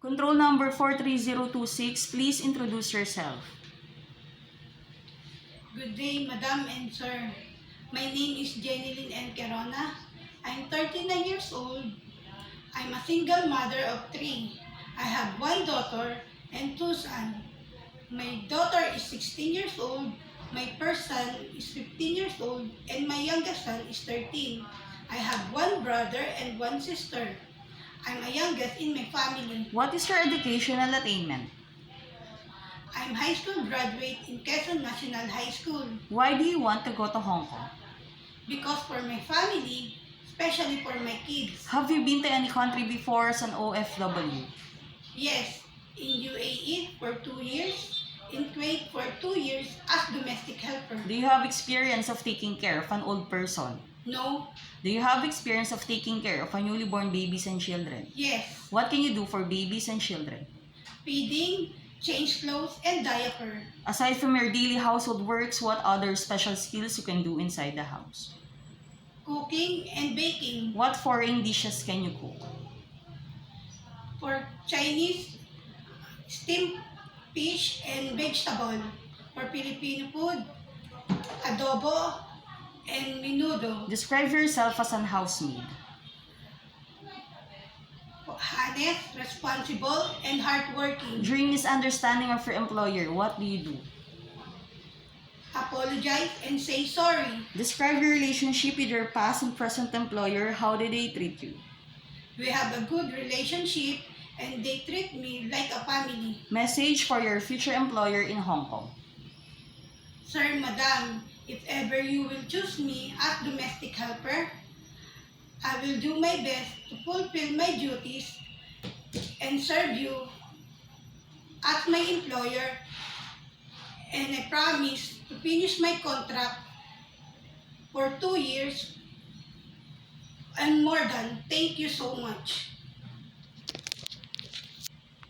Control number 43026, please introduce yourself. Good day, Madam and Sir. My name is Jenilyn N. Querona. I'm 39 years old. I'm a single mother of 3. I have 1 daughter and 2 sons. My daughter is 16 years old, my first son is 15 years old, and my youngest son is 13. I have 1 brother and 1 sister. I'm a youngest in my family. What is your educational attainment? I'm high school graduate in Quezon National High School. Why do you want to go to Hong Kong? Because for my family, especially for my kids. Have you been to any country before as an OFW? Yes, in UAE for 2 years, in Kuwait for 2 years as domestic helper. Do you have experience of taking care of an old person? No, Do you have experience of taking care of a newly born babies and children? yes, What can you do for babies and children? feeding, change clothes, and diaper. Aside from your daily household works, what other special skills you can do inside the house? Cooking and baking. What foreign dishes can you cook? For Chinese, steamed fish and vegetable. For Filipino food, adobo and menudo. Describe yourself as an housemaid. Honest, responsible, and hardworking. During misunderstanding of your employer, what do you do? Apologize and say sorry. Describe your relationship with your past and present employer. How did they treat you? We have a good relationship and they treat me like a family. Message for your future employer in Hong Kong. Sir, Madam, if ever you will choose me as domestic helper, I will do my best to fulfill my duties and serve you as my employer, and I promise to finish my contract for 2 years and more than. Thank you so much.